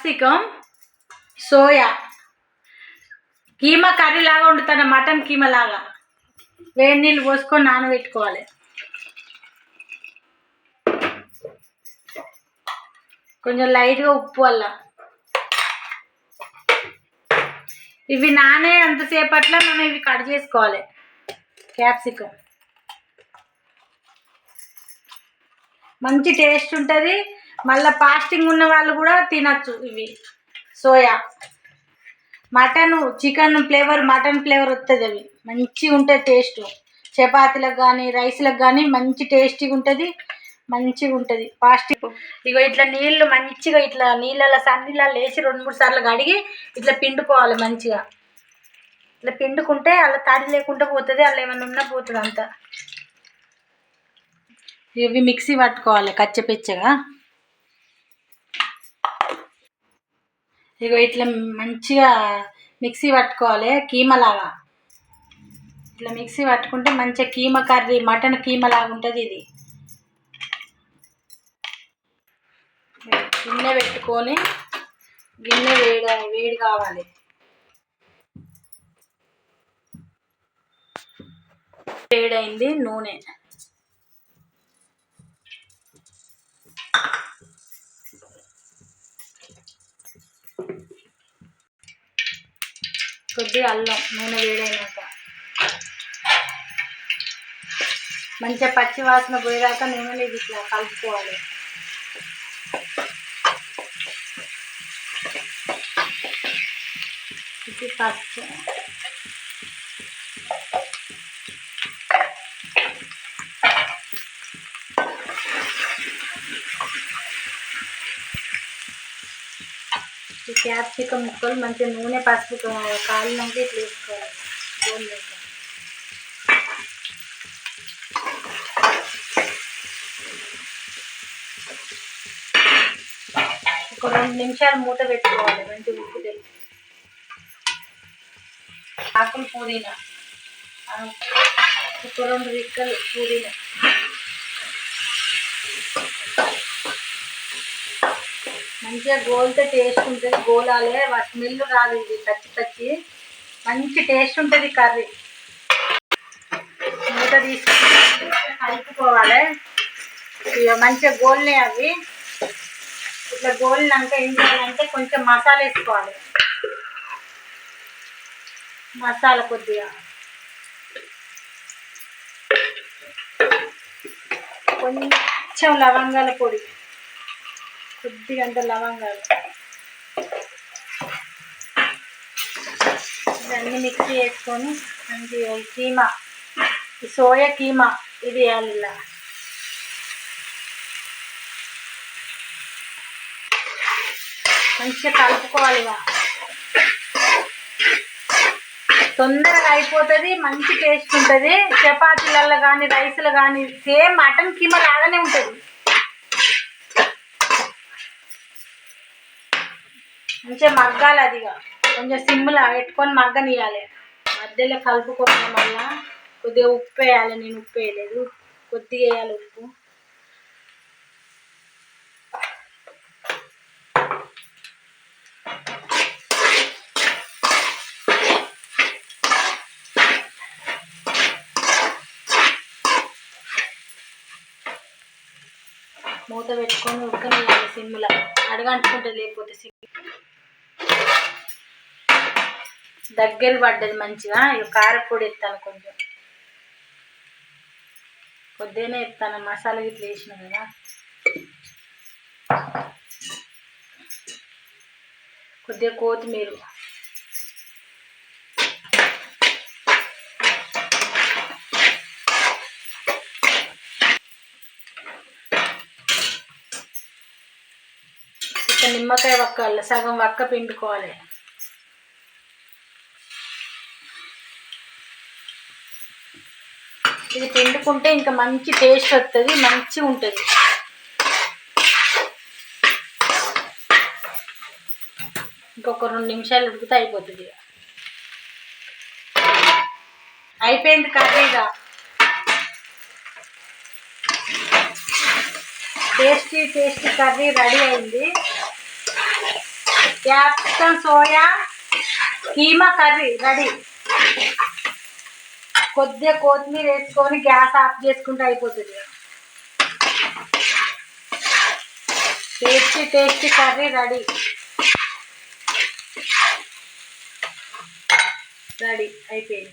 Capsicum, soya keema curry లాగా వండుతాను, mutton keema లాగా. వేడి నీళ్ళు పోసుకొని నానబెట్టుకోవాలి. కొంచెం లైట్గా ఉప్పు వల్ల ఇవి నానే అంతసేపట్లో మనం ఇవి కట్ చేసుకోవాలి. క్యాప్సికమ్ మంచి టేస్ట్ ఉంటుంది. మళ్ళీ ఫాస్టింగ్ ఉన్న వాళ్ళు కూడా తినచ్చు ఇవి. Soya mutton chicken flavour, mutton flavour వస్తుంది. అవి మంచిగా ఉంటుంది టేస్ట్. చపాతీలకు కానీ రైస్లకు కానీ మంచి టేస్టీగా ఉంటుంది, మంచిగా ఉంటుంది ఫాస్టింగ్. ఇగో ఇట్లా నీళ్ళు మంచిగా ఇట్లా నీళ్ళలో సన్నీళ్ళలో వేసి 2-3 సార్లు కడిగి ఇట్లా పిండుకోవాలి. మంచిగా ఇట్లా పిండుకుంటే అలా తడి లేకుండా పోతుంది, అలా ఏమైనా ఉన్నా పోతుంది అంతా. ఇవి మిక్సీ పట్టుకోవాలి కచ్చపిచ్చగా. ఇగో ఇట్లా మంచిగా మిక్సీ పట్టుకోవాలి కీమా లాగా. ఇట్లా మిక్సీ పట్టుకుంటే మంచిగా కీమా కర్రీ, మటన్ కీమా లాగా ఉంటుంది ఇది. గిన్నె పెట్టుకొని గిన్నె వేడి కావాలి. వేడైంది నూనె. కొద్దిగా అల్లం, నూనె వేడైనాక మంచిగా పచ్చి వాసన పోయేదాకా నూనెలో ఇది ఇట్లా కలుపుకోవాలి. ఇది పచ్చి ఈ క్యాప్సికమ్ ముక్కలు మంచిగా నూనె పసుపు కాలినాక ఇట్లా వేసుకోవాలి. గోల్ వేసుకోవాలి. ఒక 2 నిమిషాలు మూత పెట్టుకోవాలి. మంచిగా ఉప్పు తెలిసి ఆకులు పుదీనా, ఒక 2 రిక్కలు పుదీనా, మంచిగా గోలితే టేస్ట్ ఉంటుంది. గోలాలే, స్మెల్ రాదు. ఇది పచ్చి మంచి టేస్ట్ ఉంటుంది కర్రీ. మూత తీసుకొని కలుపుకోవాలి. ఇక మంచిగా గోలినాయి అవి. ఇట్లా గోలినాక ఏం చేయాలంటే కొంచెం మసాలా వేసుకోవాలి. మసాలా కొద్దిగా కొంచెం లవంగాల పొడి, కొద్దిగా అంత లవంగాలు, ఇవన్నీ మిక్సీ వేసుకొని మంచిగా కీమా, ఈ సోయా కీమా ఇది వేయాలి. ఇలా మంచిగా కలుపుకోవాలి. ఇక తొందరగా అయిపోతుంది, మంచి టేస్ట్ ఉంటుంది. చపాతీలలో కానీ రైస్లో కానీ సేమ్ మటన్ కీమా లాగానే ఉంటుంది. మంచిగా మగ్గాలి. అదిగా కొంచెం సిమ్లో పెట్టుకొని మగ్గనియాలి. మధ్యలో కలుపుకోవాలి. మళ్ళా కొద్దిగా ఉప్పు వేయాలి. నేను ఉప్పు వేయలేదు, కొద్దిగా వేయాలి ఉప్పు. మూత పెట్టుకొని ఉడకనియాలి సిమ్లో. అడగంటుకుంటే లేకపోతే సిమ్ దగ్గర పడ్డది మంచిగా. ఇక కారపొడి ఎత్తాను, కొంచెం కొద్దిగానే ఎత్తాను. మసాలా ఇట్లా వేసిన కదా. కొద్దిగా కొత్తిమీర, ఇక నిమ్మకాయ వక్క, సగం వక్క పిండుకోవాలి. ఇది పిండుకుంటే ఇంకా మంచి టేస్ట్ వస్తుంది, మంచిగా ఉంటుంది. ఇంకొక 2 నిమిషాలు ఉడికితే అయిపోతుంది. అయిపోయింది కర్రీగా. టేస్టీ కర్రీ రెడీ అయింది. Capsicum soya keema curry ready. కొద్దిగా కొత్తిమీర వేసుకొని గ్యాస్ ఆఫ్ చేసుకుంటే అయిపోతుంది. Tasty tasty curry ready ready అయిపోయింది.